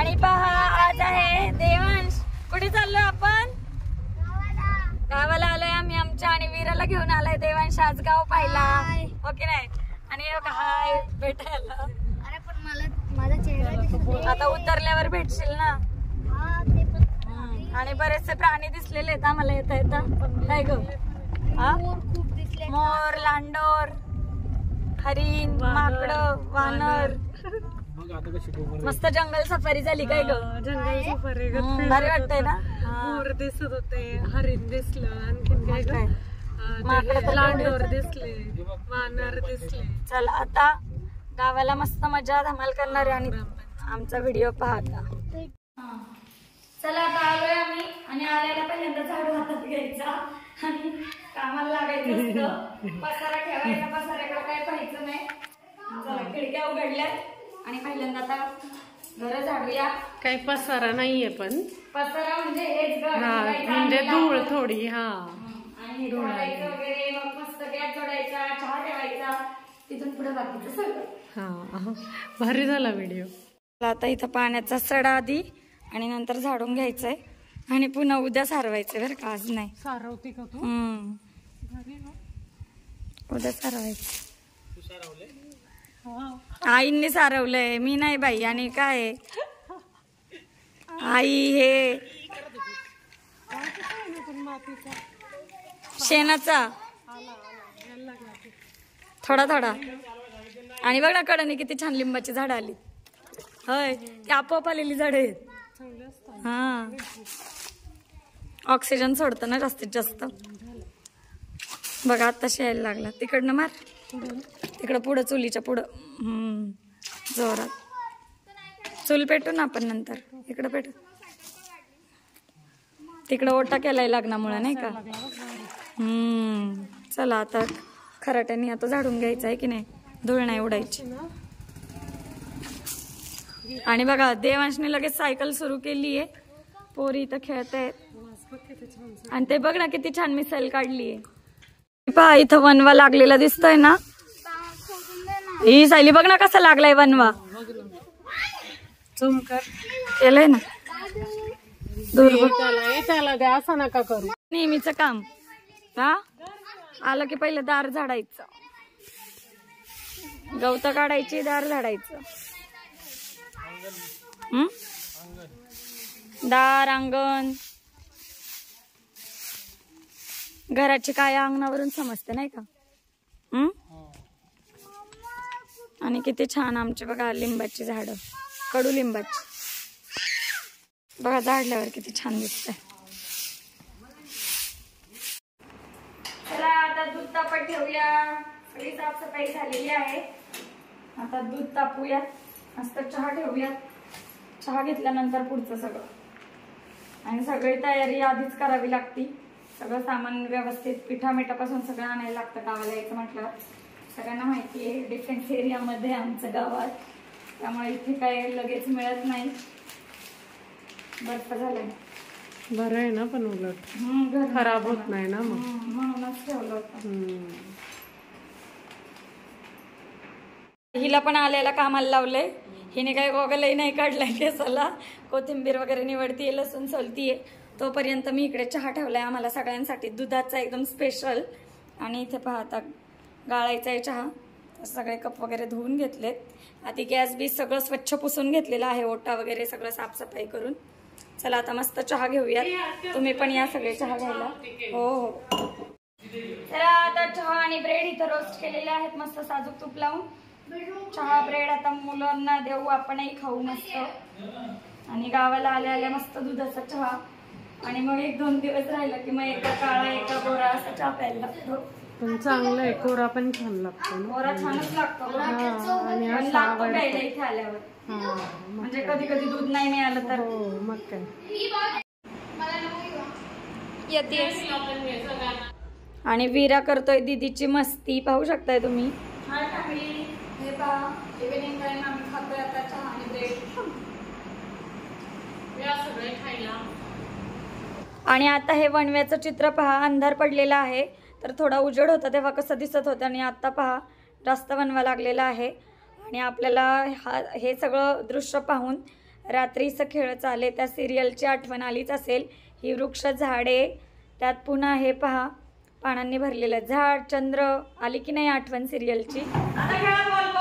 आणि पहा आज आहे देवांश. कुठे चाललोय आपण? गावाला आलोय आम्ही आमच्या आणि वीराला घेऊन आलाय देवांश आज गाव पाहिला. ओके नाही आणि हाय भेटायला. अरे पण मला माझा चेहरा दिसतो. आता उतरल्यावर भेटशील ना. आणि बरेचसे प्राणी दिसलेले आहेत आम्हाला येता येता. काय ग? खूप दिसले. मोर, लांडोर, हरिण, माकडं, वानर. मस्त जंगल सफारी झाली. काय ग? जंगल सफारी भारी वाटतंय ना. मोर दिसत होते, हरिण दिसलं, आणखीन काय काय माकडं, लांडोर दिसले, वानर दिसले. चला आता गावाला मस्त मजा धमाल करणार आहे आणि आमचा व्हिडिओ पाहता. चला आता आलोय आम्ही आणि आल्याला पहिल्यांदा झाडू हातात घ्यायचा आणि कामाला लागायचं असतं. पसारा ठेवायचा, पसाऱ्याकडे काय पाहायचं नाही. चला खिडक्या उघडल्यात आणि पहिल्यांदा आता घर झाडूया. काही पसारा नाहीये पण पसारा म्हणजे हेच घर म्हणजे धूळ थोडी. आणि झाडायचं वगैरे मग मस्त गॅस जोडायचा, चहा ठेवायचा, तिथून पुढे बाकीचं सगळं. भारी झाला व्हिडिओ. आता इथं पाण्याचा सडा आधी आणि नंतर झाडून घ्यायचंय आणि पुन्हा उद्या सारवायचंय बरं का. आज नाही सारवते का तू? उद्या सारवायचं. आईंनी सारवलंय, मी नाही बाई. आणि काय आई हे शेणाचा थोडा थोडा. आणि बघ ना कडनी किती छान लिंबाची झाडं आली. होय ती आपोआप आलेली झाडं आहेत. हा ऑक्सिजन सोडतं ना जास्तीत जास्त. बघा आत्ताशी यायला लागला. तिकडनं मार, तिकडं पुढं चुलीच्या पुढं. जोरात चूल पेटू ना आपण नंतर. इकडं पेटू, तिकडं ओटा केलाय लग्नामुळे नाही का. चला आता खराट्याने आता झाडून घ्यायचं आहे की नाही, धूळ नाही उडायची. आणि बघा देवांशने लगेच सायकल सुरू केली आहे. पोरी इथं खेळत आहेत आणि ते बघ ना किती छान मिसाईल काढलीये. पहा इथं वनवा लागलेला दिसतोय ना. ही सायली बघ ना कसा लागलाय वनवा. केलंय ना. त्याला असं नका करू. नेहमीच काम. हा आलं की पहिलं दार झाडायचं, गवत काढायची, दार झाडायचं. दार, अंगण, घराची काय अंगणावरून समजते नाही का. आणि किती छान आमची बघा लिंबाची झाडं, कडू लिंबाची. बघा झाडल्यावर किती छान दिसतंय. चला आता दूध तापत ठेवूया. सगळी साफसफाई झालेली आहे. आता दूध तापूया, मस्त चहा ठेवूयात. चहा घेतल्यानंतर पुढचं सगळं. आणि सगळी तयारी आधीच करावी लागती. सगळं सामान व्यवस्थित पिठामिठापासून सगळं आणायला लागतं गावाला यायचं म्हटलं. सगळ्यांना माहिती आहे डिफेन्स एरियामध्ये आमचं गावात, त्यामुळे इथे काय लगेच मिळत नाही. बर्फ झालंय. बरं आहे ना पण उलट खराब होत नाही ना मग, म्हणूनच ठेवलं होतं. हिला पण आल्याला कामाला लावलंय. हिने काय गोगलही नाही काढलाय केसाला. कोथिंबीर वगैरे निवडतीये, लसूण सोलतीये. तोपर्यंत मी इकडे चहा ठेवलाय आम्हाला सगळ्यांसाठी, दुधाचा एकदम स्पेशल. आणि इथे पाहता गाळायचा आहे चहा. तर सगळे कप वगैरे धुवून घेतलेत. आधी गॅस बीस सगळं स्वच्छ पुसून घेतलेलं आहे, ओटा वगैरे सगळं साफसफाई करून. चला आता मस्त चहा घेऊयात. तुम्ही पण या सगळे चहा घ्यायला. हो हो. चला आता चहा आणि ब्रेड इथं रोस्ट केलेले आहेत मस्त साजूक तूप लावून. चहा ब्रेड आता मुलांना देऊ, आपणही खाऊ मस्त. आणि गावाला आल्या आल्या मस्त दुधाचा चहा. आणि मग 1-2 दिवस राहिला की मग एका काळा एका गोरा असा चहा प्यायला लागतो. पण चांगलं आहे, कोरा पण छान लागतो. गोरा छानच लागतो आणि लागतो प्यायला इथे आल्यावर. म्हणजे कधी कधी दूध नाही मिळालं तर मग काय. आणि वीरा करतोय दीदीची मस्ती, पाहू शकताय तुम्ही. हे पहा इव्हिनिंग टाइम आम्ही खातोय आता चहा आणि ब्रेड. आणि आता हे वणव्याचं चित्र पहा. अंधार पडलेला आहे तर थोडा उजेड होता तेव्हा कसं दिसत होतं आणि आता पहा जास्त वणवा लागलेला आहे. आणि आपल्याला हे सगळं दृश्य पाहून रात्रीचं खेळ चाले त्या सिरियलची आठवण आलीच असेल. ही वृक्ष झाडे, त्यात पुन्हा हे पहा पानांनी भरलेलं झाड, चंद्र, आली की नाही आठवण सिरियलची. आता खेळा बॉल.